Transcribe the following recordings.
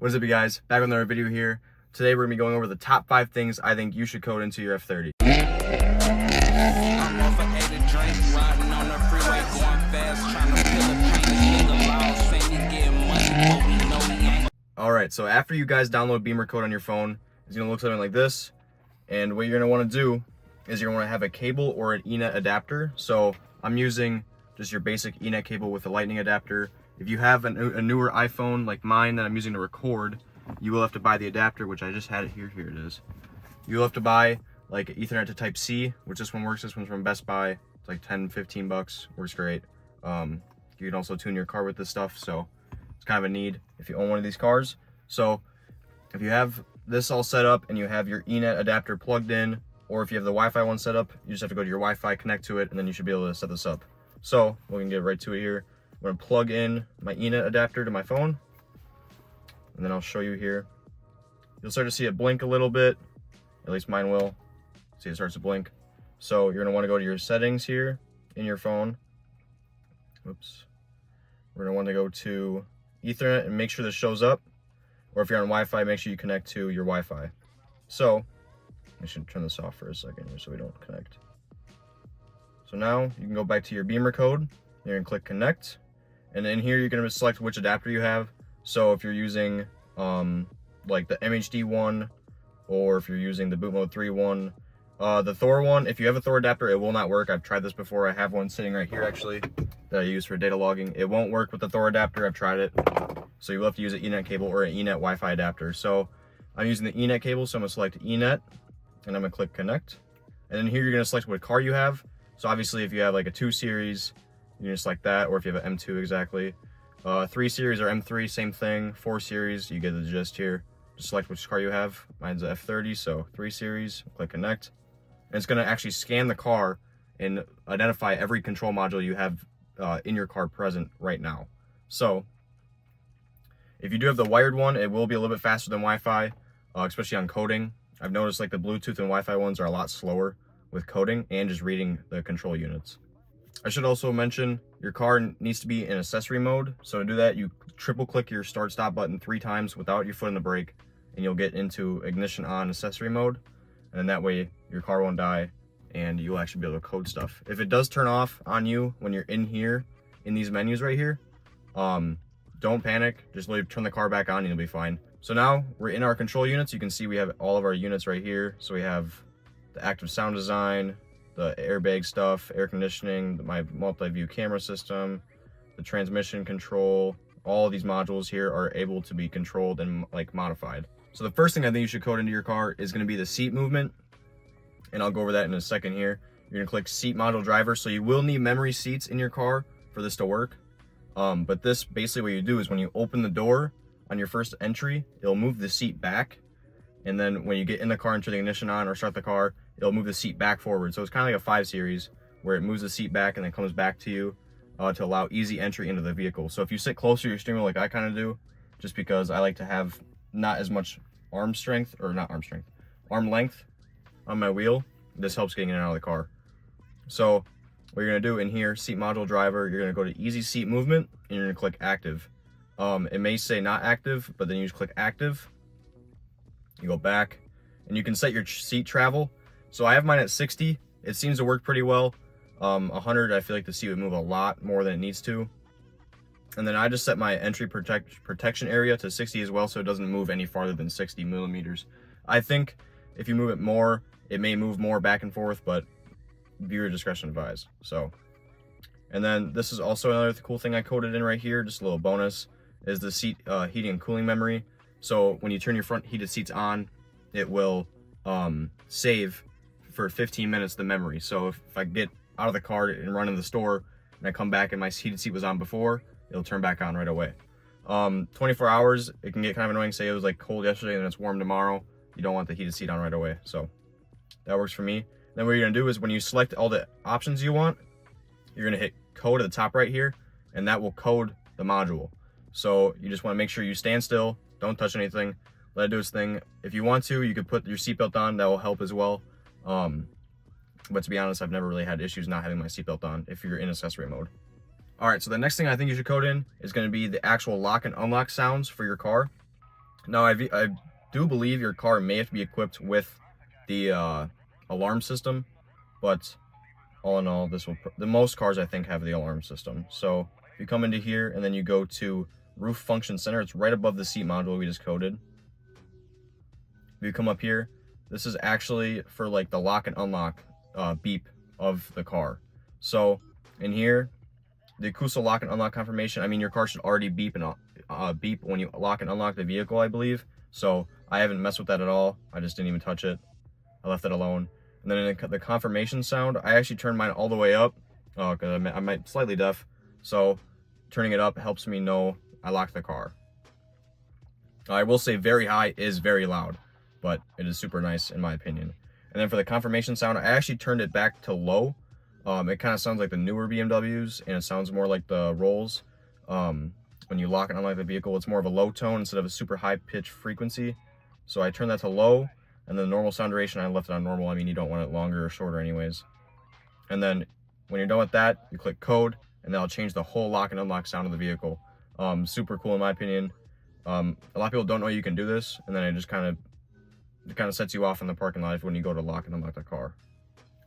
What is up, you guys? Back with another video here. Today we're going to be going over the top 5 things I think you should code into your F30. Alright, so after you guys download Bimmercode on your phone, it's going to look something like this. And what you're going to want to do is you're going to want to have a cable or an Ethernet adapter. So I'm using just your basic Ethernet cable with a lightning adapter. If you have a newer iPhone like mine that I'm using to record, you will have to buy the adapter, which I just had it here. Here it is. You'll have to buy like Ethernet to Type C, which this one works. This one's from Best Buy. It's like 10-15 bucks. Works great. You can also tune your car with this stuff, so it's kind of a need if you own one of these cars. So if you have this all set up and you have your Ethernet adapter plugged in, or if you have the Wi-Fi one set up, you just have to go to your Wi-Fi, connect to it, and then you should be able to set this up. So we can get right to it here. I'm going to plug in my Ethernet adapter to my phone, and then I'll show you here. You'll start to see it blink a little bit, at least mine will. See, it starts to blink. So you're going to want to go to your settings here in your phone. Oops. We're going to want to go to Ethernet and make sure this shows up. Or if you're on Wi-Fi, make sure you connect to your Wi-Fi. So I should turn this off for a second here so we don't connect. So now you can go back to your Bimmercode. You're going to click connect. And in here, you're going to select which adapter you have. So if you're using like the MHD one, or if you're using the boot mode 3 one, the Thor one, if you have a Thor adapter, it will not work. I've tried this before. I have one sitting right here actually that I use for data logging. It won't work with the Thor adapter. I've tried it. So you'll have to use an Ethernet cable or an Ethernet Wi-Fi adapter. So I'm using the Ethernet cable, so I'm going to select Ethernet, and I'm going to click connect. And then here you're going to select what car you have. So obviously if you have like a 2 series, you can select that, or if you have an M2 exactly. 3 series or M3, same thing. 4 series, you get the gist here. Just select which car you have. Mine's a F30, so 3 series, click connect. And it's gonna actually scan the car and identify every control module you have in your car present right now. So if you do have the wired one, it will be a little bit faster than Wi-Fi, especially on coding. I've noticed like the Bluetooth and Wi-Fi ones are a lot slower with coding and just reading the control units. I should also mention your car needs to be in accessory mode. So to do that, you triple click your start stop button 3 times without your foot in the brake, and you'll get into ignition on accessory mode. And then that way your car won't die and you'll actually be able to code stuff. If it does turn off on you when you're in here, in these menus right here, don't panic. Just turn the car back on and you'll be fine. So now we're in our control units. You can see we have all of our units right here. So we have the active sound design, the airbag stuff, air conditioning, my multi-view camera system, the transmission control. All of these modules here are able to be controlled and like modified. So the first thing I think you should code into your car is going to be the seat movement, and I'll go over that in a second here. You're going to click seat module driver. So you will need memory seats in your car for this to work. But this basically what you do is when you open the door on your first entry, it'll move the seat back. And then when you get in the car and turn the ignition on or start the car, it'll move the seat back forward. So it's kind of like a 5 series where it moves the seat back and then comes back to you to allow easy entry into the vehicle. So if you sit closer to your steering wheel like I kind of do, just because I like to have not as much arm length on my wheel, this helps getting in and out of the car. So what you're going to do in here, seat module driver, you're going to go to easy seat movement and you're going to click active. It may say not active, but then you just click active. You go back and you can set your seat travel. So I have mine at 60. It seems to work pretty well. 100, I feel like the seat would move a lot more than it needs to. And then I just set my entry protection area to 60 as well, so it doesn't move any farther than 60 millimeters. I think if you move it more, it may move more back and forth, but viewer discretion advised. So, and then this is also another cool thing I coded in right here, just a little bonus, is the seat heating and cooling memory. So when you turn your front heated seats on, it will save for 15 minutes the memory. So if I get out of the car and run in the store and I come back and my heated seat was on before, it'll turn back on right away. 24 hours, it can get kind of annoying. Say it was like cold yesterday and it's warm tomorrow. You don't want the heated seat on right away. So that works for me. Then what you're gonna do is when you select all the options you want, you're gonna hit code at the top right here, and that will code the module. So you just wanna make sure you stand still, don't touch anything, let it do its thing. If you want to, you could put your seatbelt on, that will help as well. But to be honest, I've never really had issues not having my seatbelt on if you're in accessory mode. All right, so the next thing I think you should code in is going to be the actual lock and unlock sounds for your car. Now, I do believe your car may have to be equipped with the alarm system, but all in all, the most cars I think have the alarm system. So if you come into here and then you go to roof function center, it's right above the seat module we just coded. If you come up here, this is actually for like the lock and unlock beep of the car. So in here, the acoustic lock and unlock confirmation, I mean, your car should already beep and beep when you lock and unlock the vehicle, I believe. So I haven't messed with that at all. I just didn't even touch it. I left it alone. And then in the confirmation sound, I actually turned mine all the way up because I'm slightly deaf. So turning it up helps me know I locked the car. I will say very high is very loud, but it is super nice in my opinion. And then for the confirmation sound, I actually turned it back to low. It kind of sounds like the newer BMWs, and it sounds more like the Rolls. When you lock and unlock the vehicle, it's more of a low tone instead of a super high pitch frequency. So I turned that to low, and then the normal sound duration, I left it on normal. I mean, you don't want it longer or shorter anyways. And then when you're done with that, you click code, and that'll change the whole lock and unlock sound of the vehicle. Super cool in my opinion. A lot of people don't know you can do this, and then it kind of sets you off in the parking lot when you go to lock and unlock the car.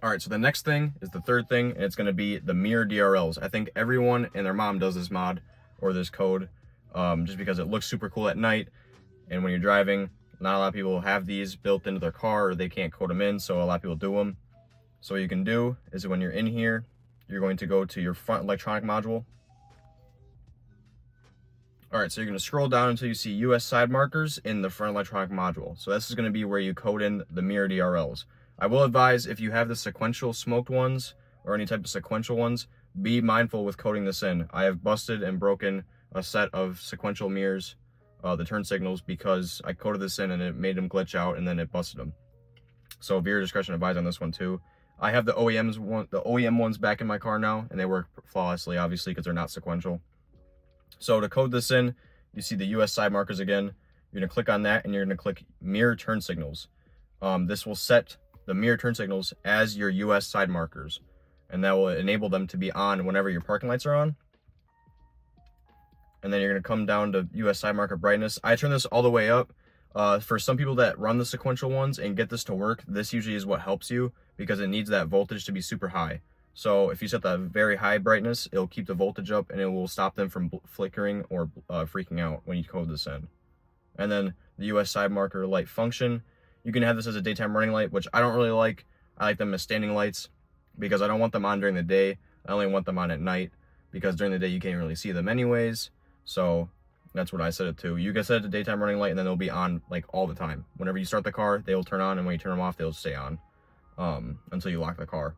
All right, so the next thing is the third thing, and it's going to be the mirror DRLs. I think everyone and their mom does this mod or this code just because it looks super cool at night, and when you're driving, not a lot of people have these built into their car, or they can't code them in, so a lot of people do them. So what you can do is when you're in here, you're going to go to your front electronic module. All right, so you're going to scroll down until you see US side markers in the front electronic module. So this is going to be where you code in the mirror DRLs. I will advise, if you have the sequential smoked ones or any type of sequential ones, be mindful with coding this in. I have busted and broken a set of sequential mirrors, the turn signals, because I coded this in and it made them glitch out and then it busted them. So viewer discretion advised on this one too. I have the OEM ones back in my car now, and they work flawlessly, obviously, because they're not sequential. So to code this in, you see the US side markers again. You're going to click on that, and you're going to click mirror turn signals. This will set the mirror turn signals as your US side markers, and that will enable them to be on whenever your parking lights are on. And then you're going to come down to US side marker brightness. I turn this all the way up. For some people that run the sequential ones and get this to work, this usually is what helps you, because it needs that voltage to be super high. So if you set that very high brightness, it'll keep the voltage up and it will stop them from flickering or freaking out when you code this in. And then the US side marker light function, you can have this as a daytime running light, which I don't really like. I like them as standing lights because I don't want them on during the day. I only want them on at night because during the day you can't really see them anyways. So that's what I set it to. You can set it to daytime running light, and then they'll be on like all the time. Whenever you start the car, they will turn on, and when you turn them off, they'll stay on until you lock the car.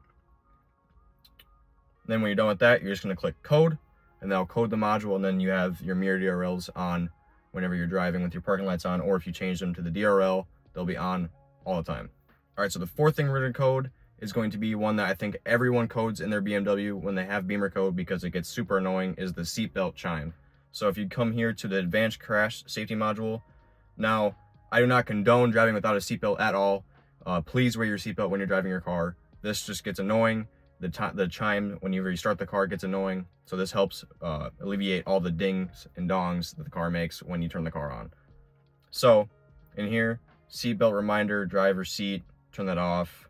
Then when you're done with that, you're just going to click code, and that'll code the module, and then you have your mirror DRLs on whenever you're driving with your parking lights on, or if you change them to the DRL, they'll be on all the time. All right, so the fourth thing we're going to code is going to be one that I think everyone codes in their BMW when they have Bimmercode, because it gets super annoying, is the seatbelt chime. So if you come here to the advanced crash safety module, now I do not condone driving without a seatbelt at all. Please wear your seatbelt when you're driving your car. This just gets annoying. The chime whenever you start the car gets annoying. So this helps alleviate all the dings and dongs that the car makes when you turn the car on. So in here, seatbelt reminder, driver seat, turn that off.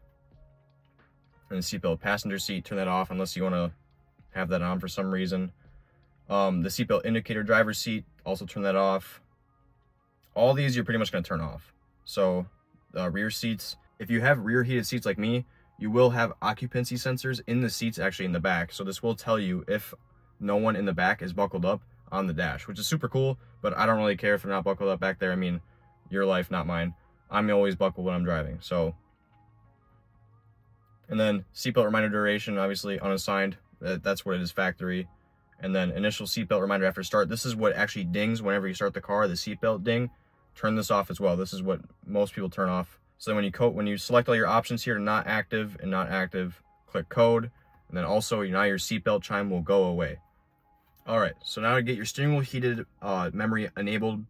And the seatbelt passenger seat, turn that off unless you want to have that on for some reason. The seatbelt indicator driver seat, also turn that off. All these you're pretty much going to turn off. So rear seats, if you have rear heated seats like me, you will have occupancy sensors in the seats, actually in the back. So this will tell you if no one in the back is buckled up on the dash, which is super cool, but I don't really care if they're not buckled up back there. I mean, your life, not mine. I'm always buckled when I'm driving. So, and then seatbelt reminder duration, obviously unassigned. That's what it is, factory. And then initial seatbelt reminder after start. This is what actually dings whenever you start the car, the seatbelt ding. Turn this off as well. This is what most people turn off. So when you select all your options here, not active and not active, click code, and then also now your seatbelt chime will go away. All right, so now to get your steering wheel heated memory enabled,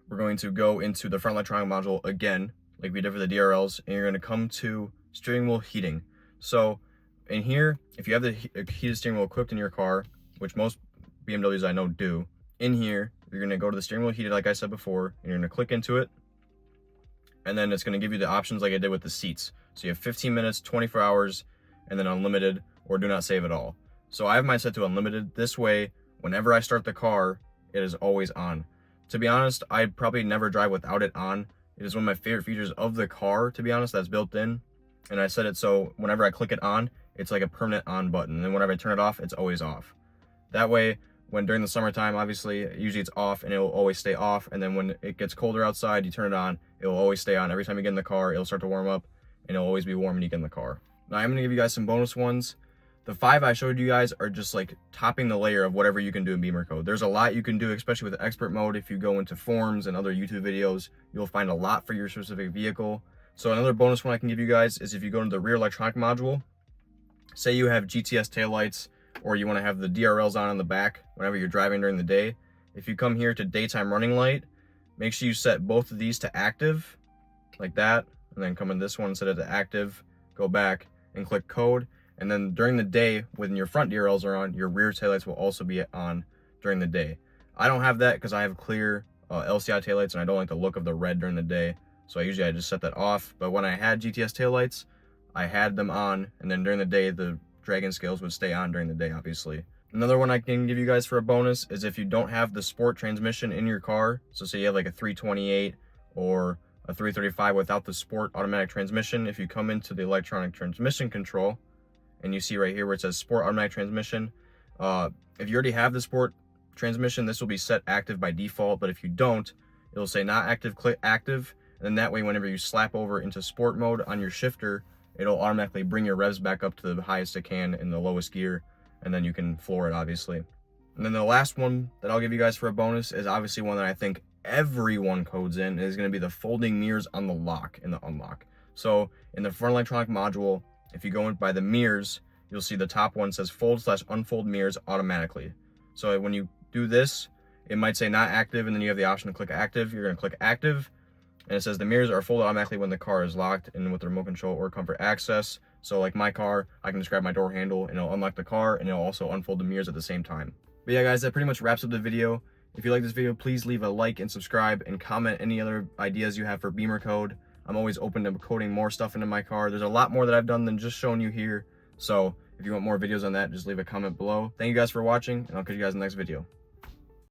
we're going to go into the front electronic module again, like we did for the DRLs, and you're going to come to steering wheel heating. So in here, if you have the heated steering wheel equipped in your car, which most BMWs I know do, in here, you're gonna go to the steering wheel heated, like I said before, and you're gonna click into it. And then it's gonna give you the options like I did with the seats. So you have 15 minutes, 24 hours, and then unlimited or do not save at all. So I have mine set to unlimited. This way, whenever I start the car, it is always on. To be honest, I probably never drive without it on. It is one of my favorite features of the car, to be honest, that's built in. And I set it so whenever I click it on, it's like a permanent on button. And then whenever I turn it off, it's always off. That way, when during the summertime, obviously, usually it's off and it will always stay off. And then when it gets colder outside, you turn it on, it will always stay on. Every time you get in the car, it'll start to warm up and it'll always be warm when you get in the car. Now I'm gonna give you guys some bonus ones. The 5 I showed you guys are just like topping the layer of whatever you can do in Bimmercode. There's a lot you can do, especially with expert mode. If you go into forums and other YouTube videos, you'll find a lot for your specific vehicle. So another bonus one I can give you guys is if you go into the rear electronic module, say you have GTS taillights, or you want to have the DRLs on in the back whenever you're driving during the day. If you come here to daytime running light, make sure you set both of these to active, like that, and then come in this one, set it to active, go back and click code. And then during the day, when your front DRLs are on, your rear taillights will also be on during the day. I don't have that because I have clear LCI taillights and I don't like the look of the red during the day. So I just set that off. But when I had GTS taillights, I had them on, and then during the day, the dragon scales would stay on during the day, obviously. Another one I can give you guys for a bonus is if you don't have the sport transmission in your car, so say you have like a 328 or a 335 without the sport automatic transmission, if you come into the electronic transmission control and you see right here where it says sport automatic transmission, if you already have the sport transmission, this will be set active by default, but if you don't, it'll say not active, click active, and then that way whenever you slap over into sport mode on your shifter, it'll automatically bring your revs back up to the highest it can in the lowest gear, and then you can floor it, obviously. And then the last one that I'll give you guys for a bonus is obviously one that I think everyone codes in, is going to be the folding mirrors on the lock and the unlock. So in the front electronic module, if you go in by the mirrors, you'll see the top one says fold/unfold mirrors automatically. So when you do this, it might say not active, and then you have the option to click active. You're going to click active, and it says the mirrors are folded automatically when the car is locked and with the remote control or comfort access. So like my car, I can just grab my door handle and it'll unlock the car, and it'll also unfold the mirrors at the same time. But yeah, guys, that pretty much wraps up the video. If you like this video, please leave a like and subscribe and comment any other ideas you have for Bimmercode. I'm always open to coding more stuff into my car. There's a lot more that I've done than just showing you here. So if you want more videos on that, just leave a comment below. Thank you guys for watching, and I'll catch you guys in the next video.